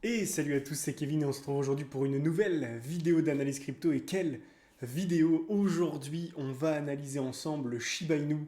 Et salut à tous, c'est Kevin et on se retrouve aujourd'hui pour une nouvelle vidéo d'analyse crypto. Et quelle vidéo! Aujourd'hui, on va analyser ensemble le Shiba Inu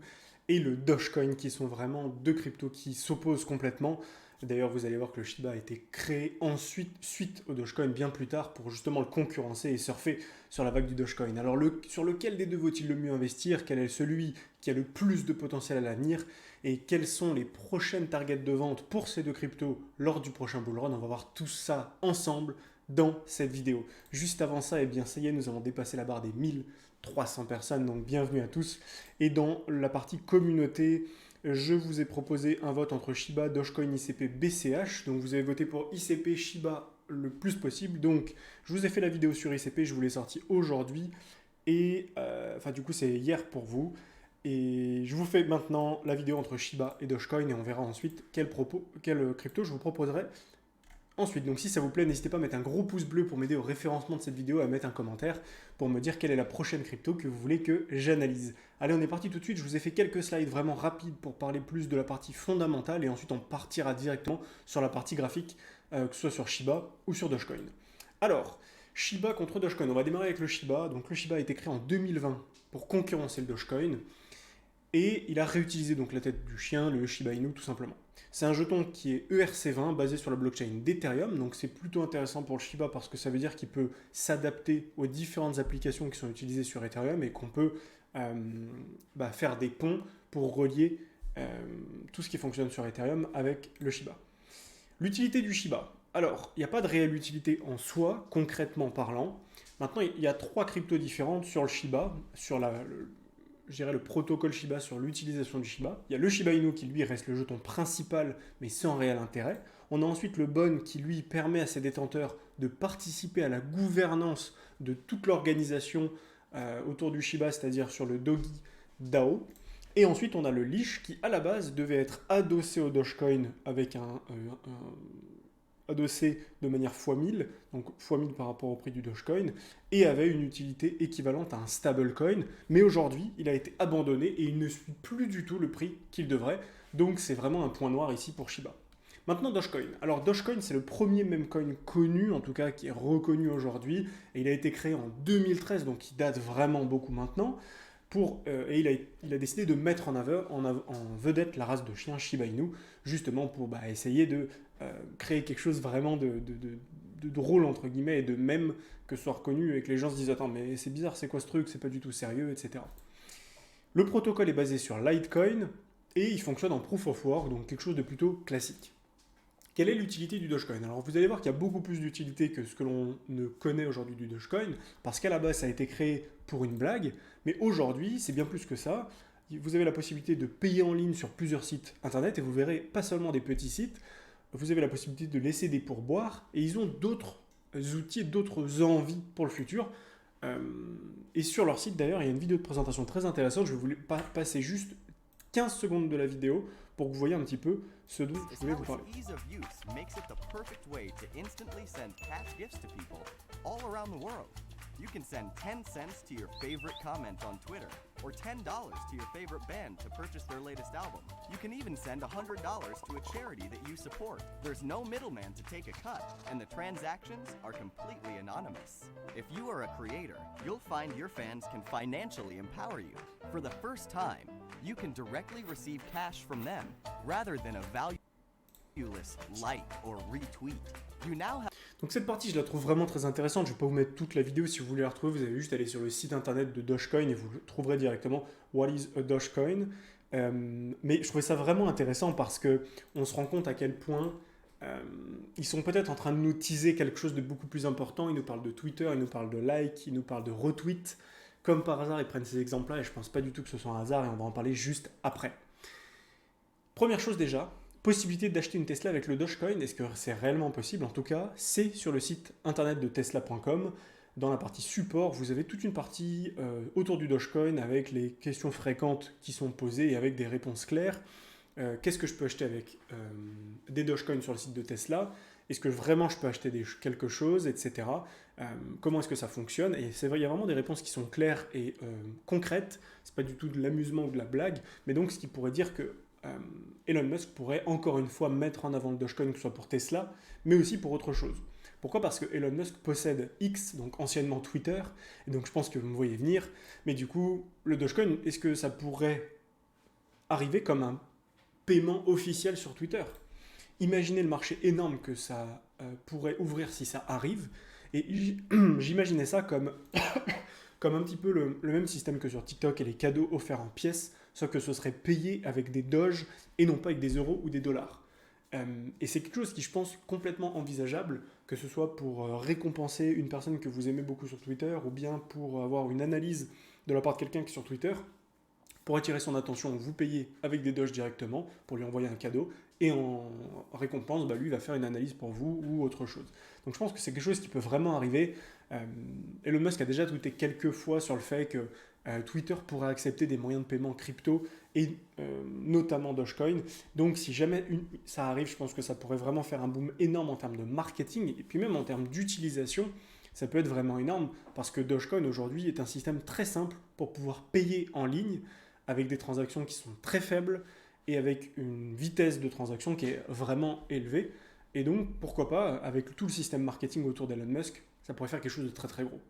et le Dogecoin qui sont vraiment deux cryptos qui s'opposent complètement. D'ailleurs, vous allez voir que le Shiba a été créé ensuite, suite au Dogecoin, bien plus tard, pour justement le concurrencer et surfer sur la vague du Dogecoin. Alors, sur lequel des deux vaut-il le mieux investir? Quel est celui qui a le plus de potentiel à l'avenir? Et quelles sont les prochaines targets de vente pour ces deux cryptos lors du prochain bull run? On va voir tout ça ensemble dans cette vidéo. Juste avant ça, eh bien, ça y est, nous avons dépassé la barre des 1300 personnes, donc bienvenue à tous. Et dans la partie communauté, je vous ai proposé un vote entre Shiba, Dogecoin, ICP, BCH. Donc vous avez voté pour ICP, Shiba le plus possible. Donc je vous ai fait la vidéo sur ICP, je vous l'ai sorti aujourd'hui. Et du coup c'est hier pour vous. Et je vous fais maintenant la vidéo entre Shiba et Dogecoin et on verra ensuite quel crypto je vous proposerai ensuite. Donc si ça vous plaît, n'hésitez pas à mettre un gros pouce bleu pour m'aider au référencement de cette vidéo, à mettre un commentaire pour me dire quelle est la prochaine crypto que vous voulez que j'analyse. Allez, on est parti tout de suite. Je vous ai fait quelques slides vraiment rapides pour parler plus de la partie fondamentale et ensuite on partira directement sur la partie graphique, que ce soit sur Shiba ou sur Dogecoin. Alors, Shiba contre Dogecoin. On va démarrer avec le Shiba. Donc le Shiba a été créé en 2020 pour concurrencer le Dogecoin. Et il a réutilisé donc la tête du chien, le Shiba Inu tout simplement. C'est un jeton qui est ERC20 basé sur la blockchain d'Ethereum, donc c'est plutôt intéressant pour le Shiba parce que ça veut dire qu'il peut s'adapter aux différentes applications qui sont utilisées sur Ethereum et qu'on peut faire des ponts pour relier tout ce qui fonctionne sur Ethereum avec le Shiba. L'utilité du Shiba. Alors, il n'y a pas de réelle utilité en soi, concrètement parlant. Maintenant, il y a trois cryptos différentes sur le Shiba, sur le protocole Shiba, sur l'utilisation du Shiba. Il y a le Shiba Inu qui lui reste le jeton principal mais sans réel intérêt. On a ensuite le Bon qui lui permet à ses détenteurs de participer à la gouvernance de toute l'organisation autour du Shiba, c'est-à-dire sur le Dogi DAO. Et ensuite on a le Leash qui à la base devait être adossé au Dogecoin avec adossé de manière x1000, donc x1000 par rapport au prix du Dogecoin, et avait une utilité équivalente à un stablecoin, mais aujourd'hui il a été abandonné et il ne suit plus du tout le prix qu'il devrait, donc c'est vraiment un point noir ici pour Shiba. Maintenant Dogecoin. Alors Dogecoin c'est le premier meme coin connu, en tout cas qui est reconnu aujourd'hui, et il a été créé en 2013, donc il date vraiment beaucoup maintenant. Et il a décidé de mettre en vedette la race de chien Shiba Inu, justement pour essayer de créer quelque chose vraiment de drôle, entre guillemets, et de même que ce soit reconnu et que les gens se disent « Attends, mais c'est bizarre, c'est quoi ce truc, c'est pas du tout sérieux, etc. » Le protocole est basé sur Litecoin et il fonctionne en Proof of Work, donc quelque chose de plutôt classique. Quelle est l'utilité du Dogecoin? Alors vous allez voir qu'il y a beaucoup plus d'utilité que ce que l'on ne connaît aujourd'hui du Dogecoin, parce qu'à la base ça a été créé pour une blague, mais aujourd'hui c'est bien plus que ça. Vous avez la possibilité de payer en ligne sur plusieurs sites internet, et vous verrez pas seulement des petits sites, vous avez la possibilité de laisser des pourboires, et ils ont d'autres outils, d'autres envies pour le futur. Et sur leur site d'ailleurs, il y a une vidéo de présentation très intéressante, je vais vous passer juste 15 secondes de la vidéo pour que vous voyez un petit peu ce dont je voulais vous parler. You can send 10 cents to your favorite comment on Twitter, or $10 to your favorite band to purchase their latest album. You can even send $100 to a charity that you support. There's no middleman to take a cut, and the transactions are completely anonymous. If you are a creator, you'll find your fans can financially empower you. For the first time, you can directly receive cash from them, rather than a valueless like or retweet. You now have Donc cette partie, je la trouve vraiment très intéressante. Je ne vais pas vous mettre toute la vidéo. Si vous voulez la retrouver, vous avez juste à aller sur le site internet de Dogecoin et vous trouverez directement What is a Dogecoin. Mais je trouvais ça vraiment intéressant parce qu'on se rend compte à quel point ils sont peut-être en train de nous teaser quelque chose de beaucoup plus important. Ils nous parlent de Twitter, ils nous parlent de like, ils nous parlent de retweet. Comme par hasard, ils prennent ces exemples-là et je ne pense pas du tout que ce soit un hasard et on va en parler juste après. Première chose déjà, possibilité d'acheter une Tesla avec le Dogecoin, est-ce que c'est réellement possible? En tout cas, c'est sur le site internet de tesla.com. Dans la partie support, vous avez toute une partie autour du Dogecoin avec les questions fréquentes qui sont posées et avec des réponses claires. Qu'est-ce que je peux acheter avec des Dogecoins sur le site de Tesla? Est-ce que vraiment je peux acheter quelque chose, etc. Comment est-ce que ça fonctionne? Et c'est vrai, il y a vraiment des réponses qui sont claires et concrètes. C'est pas du tout de l'amusement ou de la blague, mais donc ce qui pourrait dire que Elon Musk pourrait encore une fois mettre en avant le Dogecoin, que ce soit pour Tesla, mais aussi pour autre chose. Pourquoi? Parce que Elon Musk possède X, donc anciennement Twitter, et donc je pense que vous me voyez venir, mais du coup, le Dogecoin, est-ce que ça pourrait arriver comme un paiement officiel sur Twitter? Imaginez le marché énorme que ça pourrait ouvrir si ça arrive, et j'imaginais ça comme, comme un petit peu le même système que sur TikTok et les cadeaux offerts en pièces, sauf que ce serait payé avec des doges et non pas avec des euros ou des dollars. Et c'est quelque chose qui, je pense, complètement envisageable, que ce soit pour récompenser une personne que vous aimez beaucoup sur Twitter, ou bien pour avoir une analyse de la part de quelqu'un qui est sur Twitter. Pour attirer son attention, vous payez avec des doges directement pour lui envoyer un cadeau, et en récompense, lui va faire une analyse pour vous ou autre chose. Donc je pense que c'est quelque chose qui peut vraiment arriver. Elon Musk a déjà tweeté quelques fois sur le fait que Twitter pourrait accepter des moyens de paiement crypto, et notamment Dogecoin. Donc si jamais ça arrive, je pense que ça pourrait vraiment faire un boom énorme en termes de marketing, et puis même en termes d'utilisation. Ça peut être vraiment énorme, parce que Dogecoin aujourd'hui est un système très simple pour pouvoir payer en ligne, avec des transactions qui sont très faibles et avec une vitesse de transaction qui est vraiment élevée. Et donc, pourquoi pas, avec tout le système marketing autour d'Elon Musk, ça pourrait faire quelque chose de très très gros.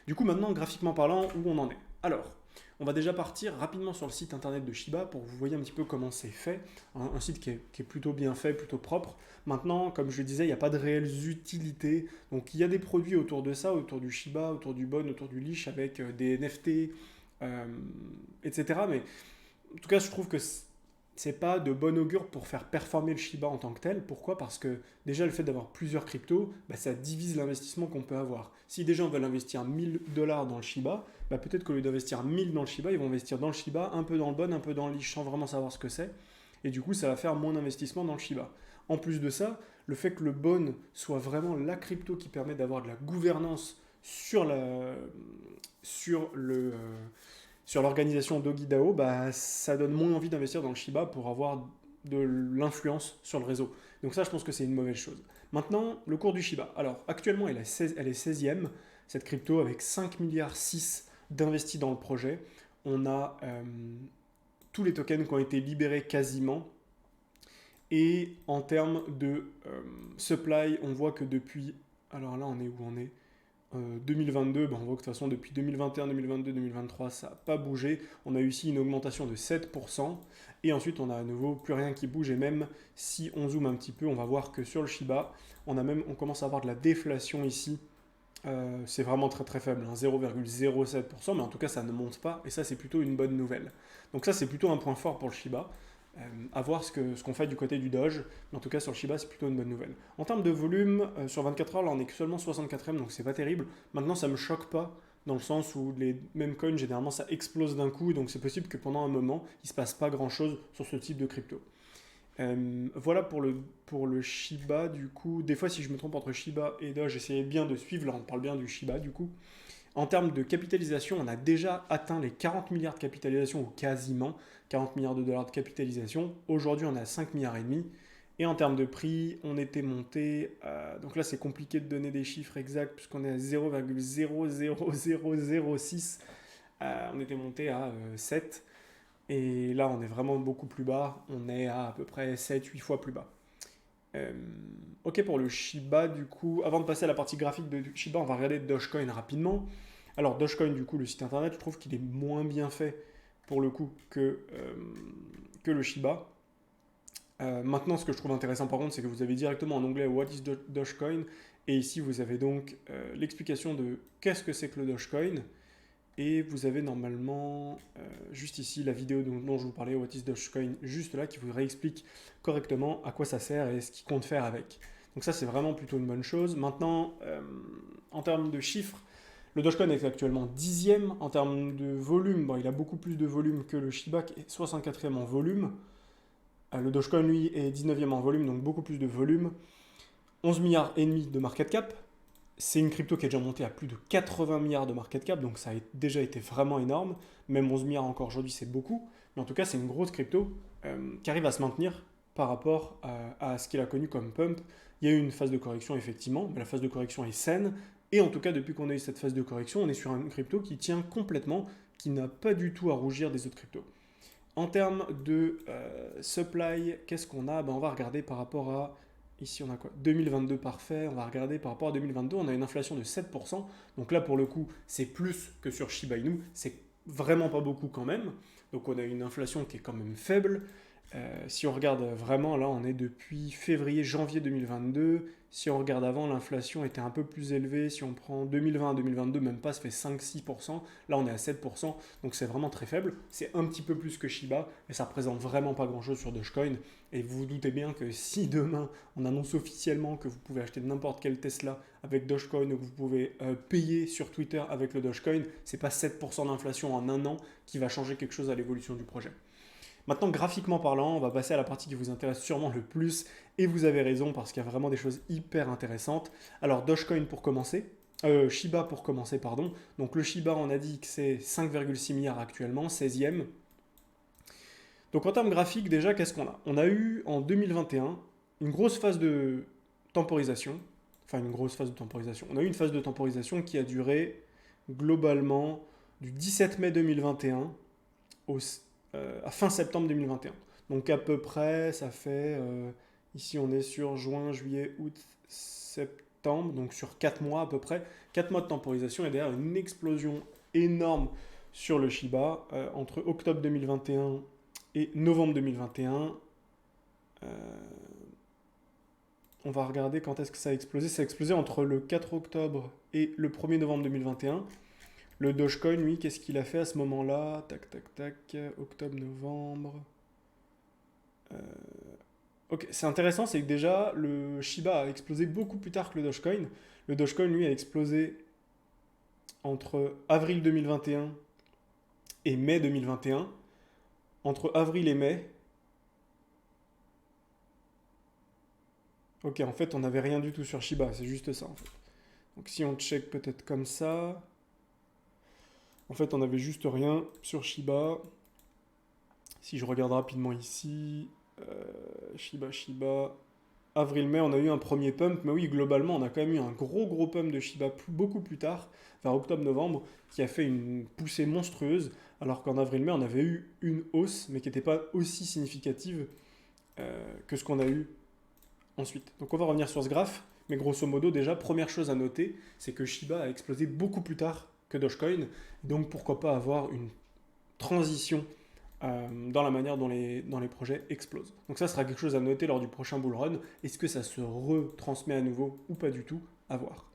Du coup, maintenant, graphiquement parlant, où on en est? Alors, on va déjà partir rapidement sur le site internet de Shiba pour que vous voyez un petit peu comment c'est fait. Un site qui est plutôt bien fait, plutôt propre. Maintenant, comme je le disais, il n'y a pas de réelles utilités. Donc, il y a des produits autour de ça, autour du Shiba, autour du Bon, autour du Leash, avec des NFT, etc. Mais en tout cas, je trouve que c'est pas de bon augure pour faire performer le Shiba en tant que tel. Pourquoi? Parce que déjà le fait d'avoir plusieurs cryptos, ça divise l'investissement qu'on peut avoir. Si des gens veulent investir 1000$ dans le Shiba, peut-être qu'au lieu d'investir 1000 dans le Shiba, ils vont investir dans le Shiba, un peu dans le Bon, un peu dans le Leash, sans vraiment savoir ce que c'est. Et du coup, ça va faire moins d'investissement dans le Shiba. En plus de ça, le fait que le Bon soit vraiment la crypto qui permet d'avoir de la gouvernance sur l'organisation DogiDAO, ça donne moins envie d'investir dans le Shiba pour avoir de l'influence sur le réseau. Donc ça, je pense que c'est une mauvaise chose. Maintenant, le cours du Shiba. Alors, actuellement, elle est 16e, cette crypto, avec 5,6 milliards d'investis dans le projet. On a tous les tokens qui ont été libérés quasiment. Et en termes de supply, on voit que depuis... Alors là, on est où on est 2022, on voit que de toute façon depuis 2021, 2022, 2023, ça n'a pas bougé. On a eu ici une augmentation de 7%. Et ensuite, on a à nouveau plus rien qui bouge. Et même si on zoome un petit peu, on va voir que sur le Shiba, on commence à avoir de la déflation ici. C'est vraiment très très faible, 0,07%. Mais en tout cas, ça ne monte pas. Et ça, c'est plutôt une bonne nouvelle. Donc ça, c'est plutôt un point fort pour le Shiba. À voir ce qu'on fait du côté du Doge, mais en tout cas sur le Shiba c'est plutôt une bonne nouvelle. En termes de volume, sur 24 heures là on est que seulement 64e, donc c'est pas terrible. Maintenant ça me choque pas, dans le sens où les mêmes coins généralement ça explose d'un coup, donc c'est possible que pendant un moment il se passe pas grand chose sur ce type de crypto. Voilà pour le Shiba du coup. Des fois si je me trompe entre Shiba et Doge, j'essayais bien de suivre, là on parle bien du Shiba du coup. En termes de capitalisation, on a déjà atteint les 40 milliards de capitalisation, ou quasiment 40 milliards de dollars de capitalisation. Aujourd'hui, on est à 5 milliards et demi. Et en termes de prix, on était monté... donc là, c'est compliqué de donner des chiffres exacts, puisqu'on est à 0,00006. On était monté à 7. Et là, on est vraiment beaucoup plus bas. On est à peu près 7-8 fois plus bas. Ok pour le Shiba du coup. Avant de passer à la partie graphique de Shiba, on va regarder Dogecoin rapidement. Alors Dogecoin du coup, le site internet, je trouve qu'il est moins bien fait pour le coup que le Shiba. Maintenant, ce que je trouve intéressant par contre, c'est que vous avez directement en anglais What is Dogecoin, et ici vous avez donc l'explication de qu'est-ce que c'est que le Dogecoin. Et vous avez normalement, juste ici, la vidéo dont je vous parlais, What is Dogecoin, juste là, qui vous réexplique correctement à quoi ça sert et ce qu'il compte faire avec. Donc ça, c'est vraiment plutôt une bonne chose. Maintenant, en termes de chiffres, le Dogecoin est actuellement 10e. En termes de volume, il a beaucoup plus de volume que le Shiba, qui est 64e en volume. Le Dogecoin, lui, est 19e en volume, donc beaucoup plus de volume. 11 milliards et demi de market cap. C'est une crypto qui est déjà montée à plus de 80 milliards de market cap, donc ça a déjà été vraiment énorme. Même 11 milliards encore aujourd'hui, c'est beaucoup. Mais en tout cas, c'est une grosse crypto qui arrive à se maintenir par rapport à ce qu'il a connu comme pump. Il y a eu une phase de correction, effectivement, mais la phase de correction est saine. Et en tout cas, depuis qu'on a eu cette phase de correction, on est sur une crypto qui tient complètement, qui n'a pas du tout à rougir des autres cryptos. En termes de supply, qu'est-ce qu'on a? Ben, on va regarder par rapport à... Ici, on a quoi? 2022 parfait. On va regarder par rapport à 2022. On a une inflation de 7%. Donc là, pour le coup, c'est plus que sur Shiba Inu. C'est vraiment pas beaucoup quand même. Donc on a une inflation qui est quand même faible. Si on regarde vraiment, là, on est depuis février-janvier 2022. Si on regarde avant, l'inflation était un peu plus élevée. Si on prend 2020 à 2022, même pas, ça fait 5-6%. Là, on est à 7%. Donc c'est vraiment très faible. C'est un petit peu plus que Shiba, mais ça représente vraiment pas grand-chose sur Dogecoin. Et vous vous doutez bien que si demain, on annonce officiellement que vous pouvez acheter n'importe quel Tesla avec Dogecoin ou que vous pouvez payer sur Twitter avec le Dogecoin, c'est pas 7% d'inflation en un an qui va changer quelque chose à l'évolution du projet. Maintenant, graphiquement parlant, on va passer à la partie qui vous intéresse sûrement le plus, et vous avez raison parce qu'il y a vraiment des choses hyper intéressantes. Alors, Dogecoin pour commencer, Shiba pour commencer, pardon. Donc le Shiba, on a dit que c'est 5,6 milliards actuellement, 16e. Donc en termes graphiques, déjà, qu'est-ce qu'on a? On a eu en 2021 une grosse phase de temporisation, enfin une grosse phase de temporisation. On a eu une phase de temporisation qui a duré globalement du 17 mai 2021 à fin septembre 2021. Donc à peu près, ça fait, ici on est sur juin, juillet, août, septembre, donc sur 4 mois à peu près, 4 mois de temporisation et derrière une explosion énorme sur le Shiba entre octobre 2021 et novembre 2021. On va regarder quand est-ce que ça a explosé. Ça a explosé entre le 4 octobre et le 1er novembre 2021. Le Dogecoin, lui, qu'est-ce qu'il a fait à ce moment-là? Tac, tac, tac. Octobre, novembre. Ok, c'est intéressant, c'est que déjà, le Shiba a explosé beaucoup plus tard que le Dogecoin. Le Dogecoin, lui, a explosé entre avril 2021 et mai 2021. Entre avril et mai. Ok, en fait, on n'avait rien du tout sur Shiba, c'est juste ça, en fait. Donc si on check peut-être comme ça... En fait, on n'avait juste rien sur Shiba. Si je regarde rapidement ici, Shiba, avril-mai, on a eu un premier pump. Mais oui, globalement, on a quand même eu un gros pump de Shiba beaucoup plus tard, vers octobre-novembre, qui a fait une poussée monstrueuse. Alors qu'en avril-mai, on avait eu une hausse, mais qui n'était pas aussi significative que ce qu'on a eu ensuite. Donc on va revenir sur ce graphe. Mais grosso modo, déjà, première chose à noter, c'est que Shiba a explosé beaucoup plus tard que Dogecoin. Donc pourquoi pas avoir une transition dans la manière dont les projets explosent. Donc ça sera quelque chose à noter lors du prochain bull run. Est-ce que ça se retransmet à nouveau ou pas du tout? À voir.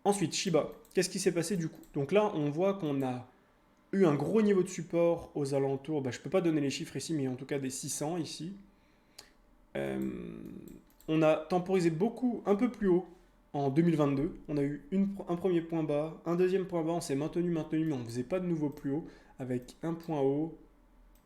Ensuite, Shiba, qu'est-ce qui s'est passé du coup? Donc là, on voit qu'on a eu un gros niveau de support aux alentours, je ne peux pas donner les chiffres ici, mais en tout cas des 600 ici. On a temporisé beaucoup, un peu plus haut en 2022. On a eu un premier point bas, un deuxième point bas, on s'est maintenu, mais on ne faisait pas de nouveau plus haut, avec un point haut,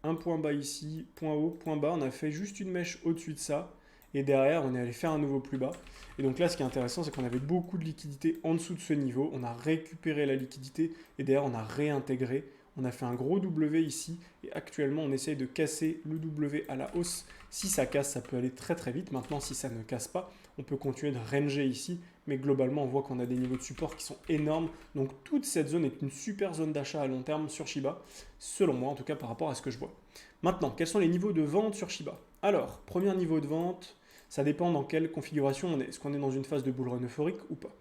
un point bas ici, point haut, point bas. On a fait juste une mèche au-dessus de ça, et derrière, on est allé faire un nouveau plus bas. Et donc là, ce qui est intéressant, c'est qu'on avait beaucoup de liquidité en dessous de ce niveau. On a récupéré la liquidité, et derrière, on a réintégré. On a fait un gros W ici, et actuellement, on essaye de casser le W à la hausse. Si ça casse, ça peut aller très très vite. Maintenant, si ça ne casse pas, on peut continuer de ranger ici, mais globalement, on voit qu'on a des niveaux de support qui sont énormes. Donc toute cette zone est une super zone d'achat à long terme sur Shiba, selon moi, en tout cas par rapport à ce que je vois. Maintenant, quels sont les niveaux de vente sur Shiba? Alors, premier niveau de vente, ça dépend dans quelle configuration on est. Est-ce qu'on est dans une phase de bull run euphorique ou pas?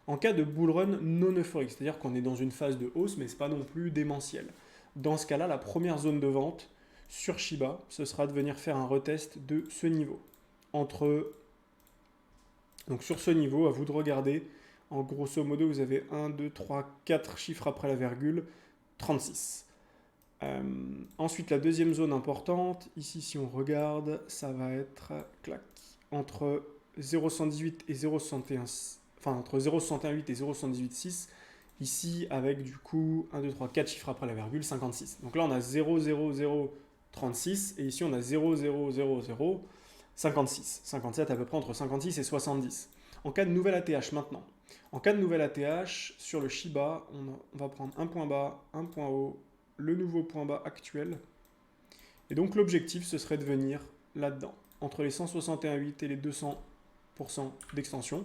En cas de bull run non euphorique, c'est-à-dire qu'on est dans une phase de hausse, mais ce n'est pas non plus démentiel. Dans ce cas-là, la première zone de vente sur Shiba, ce sera de venir faire un retest de ce niveau. Donc sur ce niveau, à vous de regarder. En grosso modo, vous avez 1, 2, 3, 4 chiffres après la virgule, 36. Ensuite, la deuxième zone importante, ici si on regarde, ça va être entre 0,118 et 0,61, enfin entre 0,168 et 0,118,6, ici avec du coup 1, 2, 3, 4 chiffres après la virgule, 56. Donc là on a 0,0036 et ici on a 0,00056. 57 à peu près entre 56 et 70. En cas de nouvelle ATH maintenant. En cas de nouvelle ATH, sur le Shiba, on va prendre un point bas, un point haut, le nouveau point bas actuel. Et donc l'objectif, ce serait de venir là-dedans, entre les 161,8 et les 200% d'extension.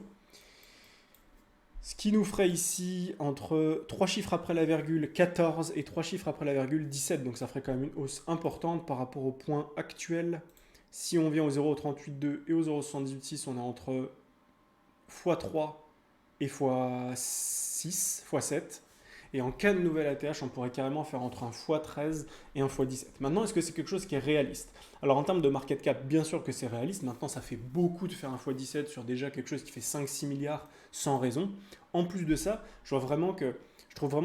Ce qui nous ferait ici entre 3 chiffres après la virgule 14 et 3 chiffres après la virgule 17. Donc ça ferait quand même une hausse importante par rapport au point actuel. Si on vient au 0,382 et au 0,786, on est entre x3 et x6, x7. Et en cas de nouvelle ATH, on pourrait carrément faire entre un x13 et un x17. Maintenant, est-ce que c'est quelque chose qui est réaliste? Alors en termes de market cap, bien sûr que c'est réaliste. Maintenant, ça fait beaucoup de faire un x17 sur déjà quelque chose qui fait 5-6 milliards sans raison. En plus de ça, je trouve vraiment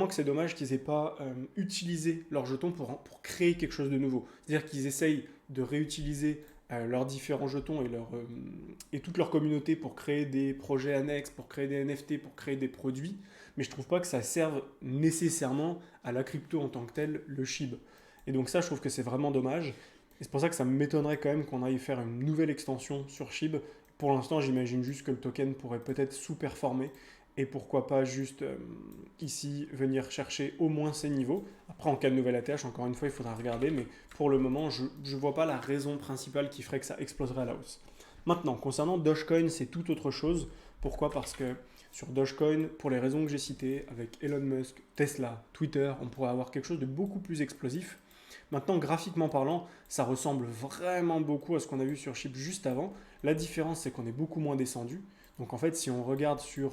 que c'est dommage qu'ils n'aient pas utilisé leurs jetons pour créer quelque chose de nouveau. C'est-à-dire qu'ils essayent de réutiliser leurs différents jetons et toute leur communauté pour créer des projets annexes, pour créer des NFT, pour créer des produits, mais je trouve pas que ça serve nécessairement à la crypto en tant que telle, le SHIB. Et donc ça, je trouve que c'est vraiment dommage. Et c'est pour ça que ça m'étonnerait quand même qu'on aille faire une nouvelle extension sur SHIB. Pour l'instant, j'imagine juste que le token pourrait peut-être sous-performer. Et pourquoi pas juste ici venir chercher au moins ces niveaux. Après, en cas de nouvelle ATH, encore une fois, il faudra regarder. Mais pour le moment, je ne vois pas la raison principale qui ferait que ça exploserait à la hausse. Maintenant, concernant Dogecoin, c'est tout autre chose. Pourquoi? Parce que sur Dogecoin, pour les raisons que j'ai citées, avec Elon Musk, Tesla, Twitter, on pourrait avoir quelque chose de beaucoup plus explosif. Maintenant, graphiquement parlant, ça ressemble vraiment beaucoup à ce qu'on a vu sur SHIB juste avant. La différence, c'est qu'on est beaucoup moins descendu. Donc en fait, si on regarde sur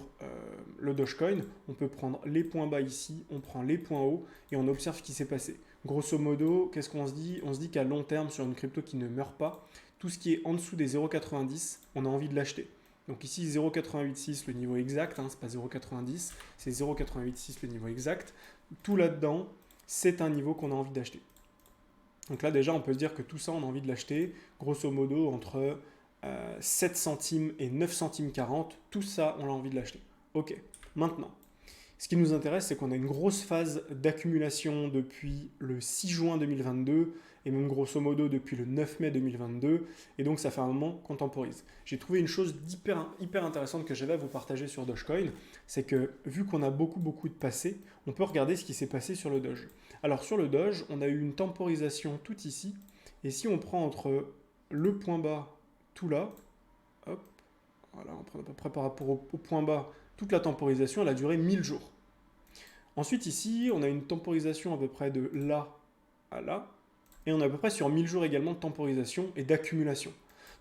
le Dogecoin, on peut prendre les points bas ici, on prend les points hauts et on observe ce qui s'est passé. Grosso modo, qu'est-ce qu'on se dit? On se dit qu'à long terme, sur une crypto qui ne meurt pas, tout ce qui est en dessous des 0,90, on a envie de l'acheter. Donc ici 0,886 le niveau exact, hein, c'est pas 0,90, c'est 0,886 le niveau exact. Tout là-dedans, c'est un niveau qu'on a envie d'acheter. Donc là déjà on peut se dire que tout ça on a envie de l'acheter, grosso modo entre 7 centimes et 9 centimes 40, tout ça on a envie de l'acheter. Ok, maintenant, ce qui nous intéresse c'est qu'on a une grosse phase d'accumulation depuis le 6 juin 2022 et même grosso modo depuis le 9 mai 2022 et donc ça fait un moment qu'on temporise. J'ai trouvé une chose hyper intéressante que j'avais à vous partager sur Dogecoin, c'est que vu qu'on a beaucoup de passé, on peut regarder ce qui s'est passé sur le Doge. Alors sur le Doge, on a eu une temporisation tout ici et si on prend entre le point bas tout là, hop, voilà, on prend à peu près par rapport au point bas, toute la temporisation, elle a duré 1000 jours. Ensuite ici, on a une temporisation à peu près de là à là, et on est à peu près sur 1000 jours également de temporisation et d'accumulation.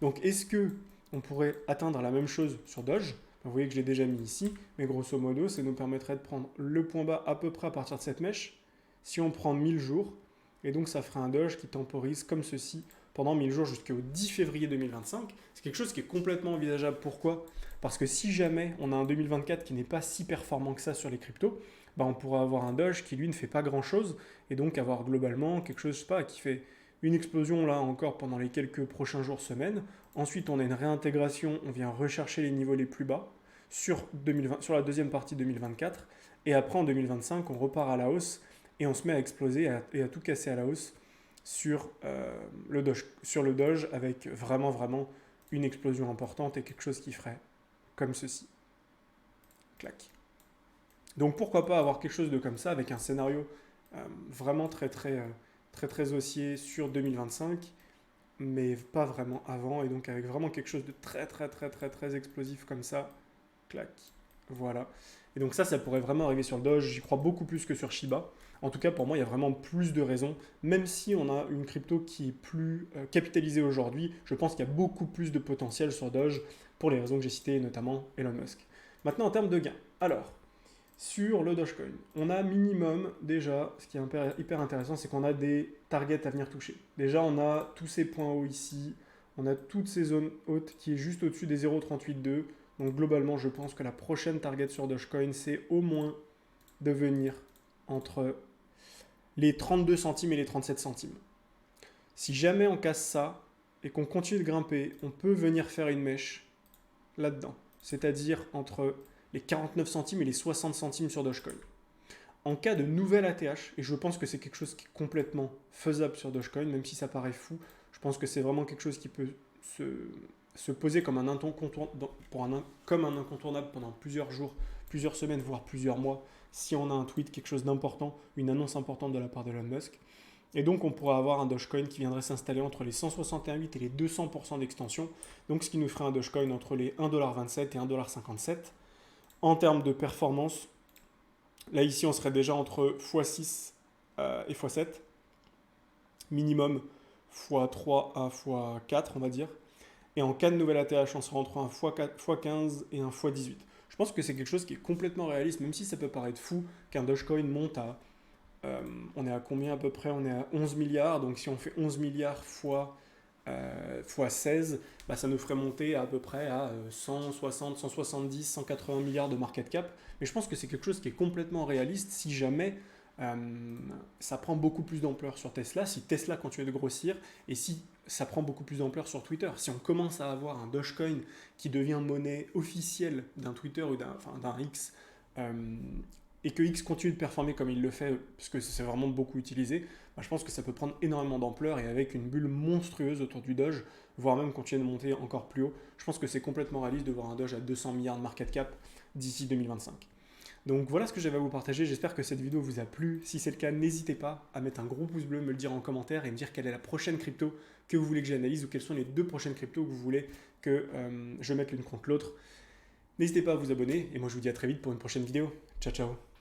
Donc est-ce que on pourrait atteindre la même chose sur Doge? Vous voyez que je l'ai déjà mis ici, mais grosso modo, ça nous permettrait de prendre le point bas à peu près à partir de cette mèche, si on prend 1000 jours, et donc ça ferait un Doge qui temporise comme ceci pendant 1000 jours jusqu'au 10 février 2025. C'est quelque chose qui est complètement envisageable. Pourquoi? Parce que si jamais on a un 2024 qui n'est pas si performant que ça sur les cryptos, bah on pourra avoir un Doge qui lui ne fait pas grand chose et donc avoir globalement quelque chose, je sais pas, qui fait une explosion là encore pendant les quelques prochains jours, semaines. Ensuite, on a une réintégration, on vient rechercher les niveaux les plus bas sur la deuxième partie 2024 et après en 2025, on repart à la hausse et on se met à exploser et à tout casser à la hausse sur le Doge avec vraiment une explosion importante et quelque chose qui ferait comme ceci. Clac. Donc pourquoi pas avoir quelque chose de comme ça avec un scénario vraiment très haussier sur 2025, mais pas vraiment avant, et donc avec vraiment quelque chose de très explosif comme ça. Clac. Voilà. Et donc ça pourrait vraiment arriver sur le Doge. J'y crois beaucoup plus que sur Shiba. En tout cas, pour moi, il y a vraiment plus de raisons. Même si on a une crypto qui est plus capitalisée aujourd'hui, je pense qu'il y a beaucoup plus de potentiel sur Doge pour les raisons que j'ai citées, notamment Elon Musk. Maintenant, en termes de gains. Alors, sur le Dogecoin, on a minimum déjà, ce qui est hyper intéressant, c'est qu'on a des targets à venir toucher. Déjà, on a tous ces points hauts ici, on a toutes ces zones hautes qui est juste au-dessus des 0,382. Donc globalement, je pense que la prochaine target sur Dogecoin, c'est au moins de venir entre les 32 centimes et les 37 centimes. Si jamais on casse ça et qu'on continue de grimper, on peut venir faire une mèche là-dedans, c'est-à-dire entre les 49 centimes et les 60 centimes sur Dogecoin. En cas de nouvelle ATH, et je pense que c'est quelque chose qui est complètement faisable sur Dogecoin, même si ça paraît fou, je pense que c'est vraiment quelque chose qui peut se poser comme un incontournable pendant plusieurs jours, plusieurs semaines, voire plusieurs mois, si on a un tweet, quelque chose d'important, une annonce importante de la part d'Elon Musk. Et donc on pourra avoir un Dogecoin qui viendrait s'installer entre les 168 et les 200% d'extension, donc ce qui nous ferait un Dogecoin entre les 1,27$ et 1,57$. En termes de performance, là ici on serait déjà entre x6 et x7, minimum x3 à x4 on va dire. Et en cas de nouvelle ATH, on sera entre un x4, x15 et un x18. Je pense que c'est quelque chose qui est complètement réaliste, même si ça peut paraître fou qu'un Dogecoin monte à... on est à combien à peu près? On est à 11 milliards, donc si on fait 11 milliards fois 16, bah, ça nous ferait monter à peu près à 160, 170, 180 milliards de market cap. Mais je pense que c'est quelque chose qui est complètement réaliste si jamais ça prend beaucoup plus d'ampleur sur Tesla, si Tesla continue de grossir et si ça prend beaucoup plus d'ampleur sur Twitter. Si on commence à avoir un Dogecoin qui devient monnaie officielle d'un Twitter ou d'un X, et que X continue de performer comme il le fait, parce que c'est vraiment beaucoup utilisé, bah, je pense que ça peut prendre énormément d'ampleur et avec une bulle monstrueuse autour du Doge, voire même continuer de monter encore plus haut. Je pense que c'est complètement réaliste de voir un Doge à 200 milliards de market cap d'ici 2025. Donc voilà ce que j'avais à vous partager, j'espère que cette vidéo vous a plu. Si c'est le cas, n'hésitez pas à mettre un gros pouce bleu, me le dire en commentaire et me dire quelle est la prochaine crypto que vous voulez que j'analyse ou quelles sont les 2 prochaines cryptos que vous voulez que je mette l'une contre l'autre. N'hésitez pas à vous abonner et moi je vous dis à très vite pour une prochaine vidéo. Ciao ciao.